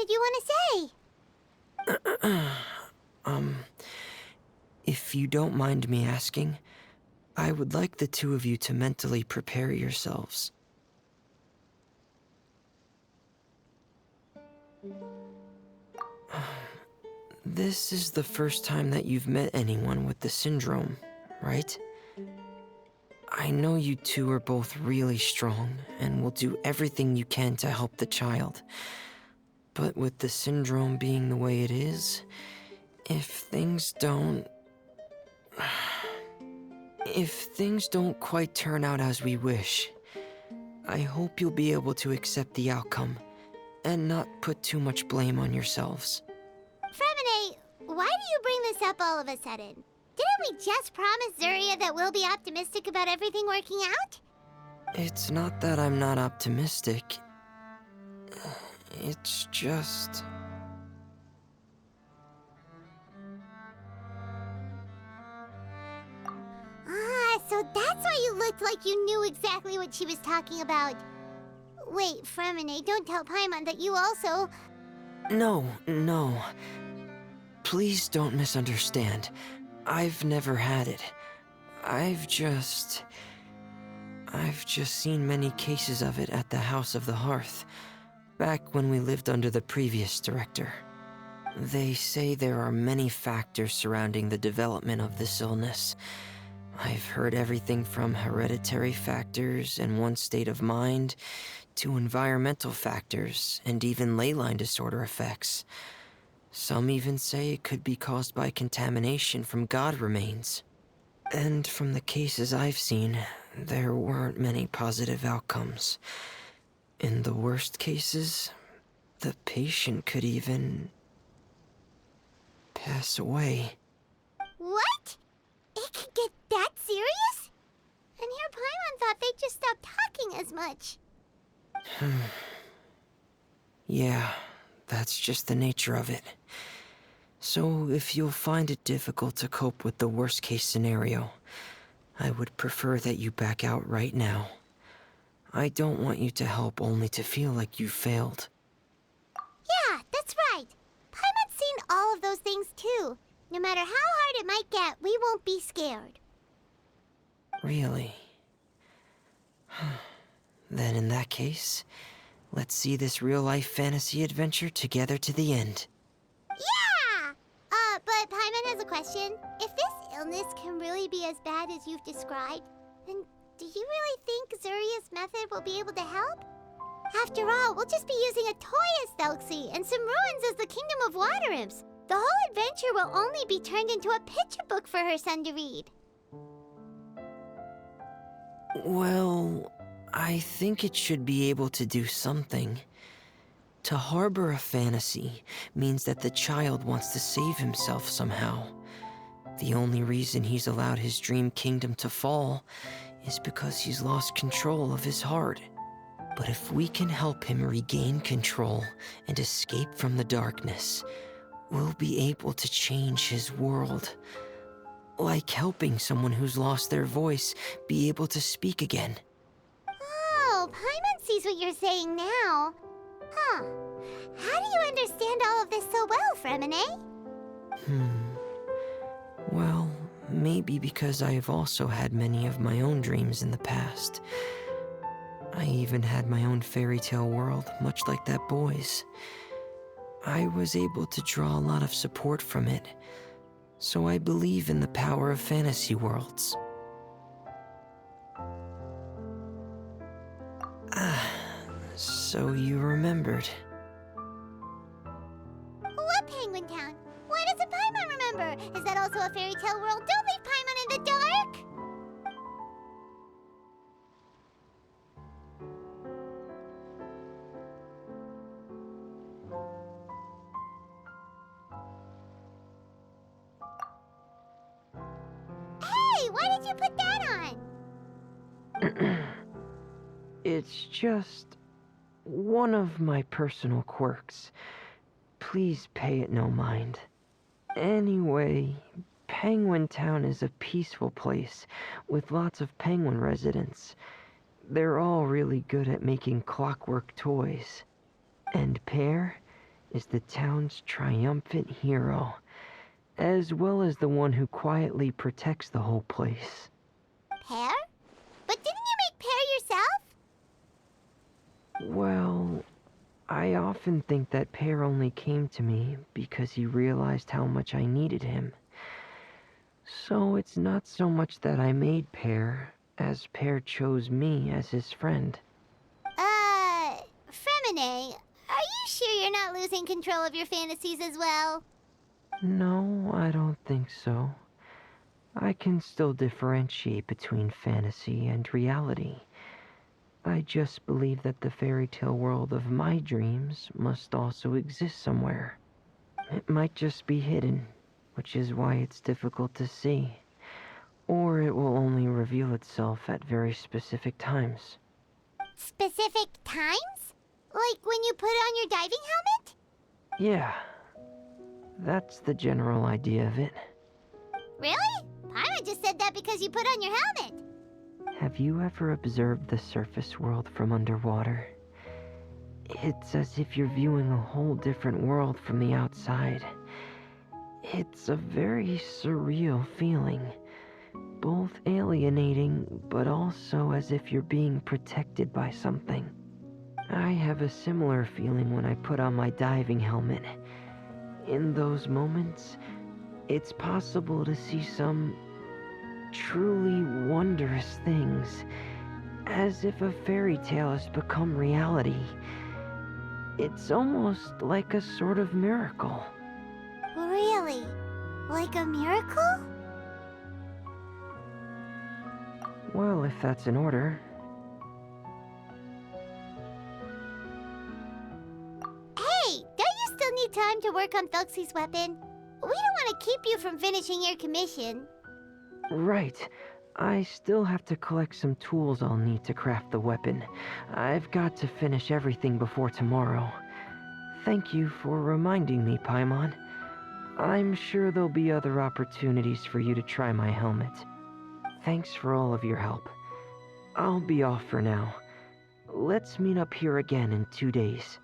did you want to say? If you don't mind me asking, I would like the two of you to mentally prepare yourselves. This is the first time that you've met anyone with the syndrome, right? I know you two are both really strong and will do everything you can to help the child. But with the syndrome being the way it is, if things don't quite turn out as we wish, I hope you'll be able to accept the outcome and not put too much blame on yourselves. FREMINET, why do you bring this up all of a sudden? Didn't we just promise Zuria that we'll be optimistic about everything working out? It's not that I'm not optimistic. It's just... So that's why you looked like you knew exactly what she was talking about. Wait, FREMINET, don't tell Paimon that you also... No. Please don't misunderstand. I've never had it. I've just seen many cases of it at the House of the Hearth, back when we lived under the previous director. They say there are many factors surrounding the development of this illness. I've heard everything from hereditary factors and one's state of mind, to environmental factors, and even ley line disorder effects. Some even say it could be caused by contamination from god remains. And from the cases I've seen, there weren't many positive outcomes. In the worst cases, the patient could even pass away. What? It could get that serious? And here Paimon thought they'd just stop talking as much. Yeah, that's just the nature of it. So if you'll find it difficult to cope with the worst case scenario, I would prefer that you back out right now. I don't want you to help only to feel like you failed. Yeah, that's right. Paimon's seen all of those things too. No matter how hard it might get, we won't be scared. Really? Then in that case, let's see this real-life fantasy adventure together to the end. Yeah! But Paimon has a question. If this illness can really be as bad as you've described, then do you really think Zuria's method will be able to help? After all, we'll just be using a toy as Thelxie and some ruins as the Kingdom of Water Imps. The whole adventure will only be turned into a picture book for her son to read. Well, I think it should be able to do something. To harbor a fantasy means that the child wants to save himself somehow. The only reason he's allowed his dream kingdom to fall is because he's lost control of his heart. But if we can help him regain control and escape from the darkness, we'll be able to change his world. Like helping someone who's lost their voice be able to speak again. Oh, Paimon sees what you're saying now. Huh. How do you understand all of this so well, FREMINET? Well, maybe because I have also had many of my own dreams in the past. I even had my own fairy tale world, much like that boy's. I was able to draw a lot of support from it, so I believe in the power of fantasy worlds. So you remembered. What Penguin Town? Why doesn't Paimon remember? Is that also a fairy tale world? Don't leave Paimon in the dark! Hey, why did you put that on? It's just one of my personal quirks. Please pay it no mind. Anyway, Penguin Town is a peaceful place with lots of penguin residents. They're all really good at making clockwork toys. And Pear, is the town's triumphant hero, as well as the one who quietly protects the whole place. Pear? But didn't you make Pear yourself? Well, I often think that Pear only came to me because he realized how much I needed him. So it's not so much that I made Pear, as Pear chose me as his friend. FREMINET, are you sure you're not losing control of your fantasies as well? No, I don't think so. I can still differentiate between fantasy and reality. I just believe that the fairy tale world of my dreams must also exist somewhere. It might just be hidden, which is why it's difficult to see. Or it will only reveal itself at very specific times. Specific times? Like when you put on your diving helmet? Yeah, that's the general idea of it. Really? Paimon just said that because you put on your helmet. Have you ever observed the surface world from underwater? It's as if you're viewing a whole different world from the outside. It's a very surreal feeling. Both alienating, but also as if you're being protected by something. I have a similar feeling when I put on my diving helmet. In those moments, it's possible to see some truly wondrous things, as if a fairy tale has become reality. It's almost like a sort of miracle. Really? Like a miracle? Well, if that's in order. Hey, don't you still need time to work on Felxie's weapon? We don't want to keep you from finishing your commission. Right. I still have to collect some tools I'll need to craft the weapon. I've got to finish everything before tomorrow. Thank you for reminding me, Paimon. I'm sure there'll be other opportunities for you to try my helmet. Thanks for all of your help. I'll be off for now. Let's meet up here again in 2 days.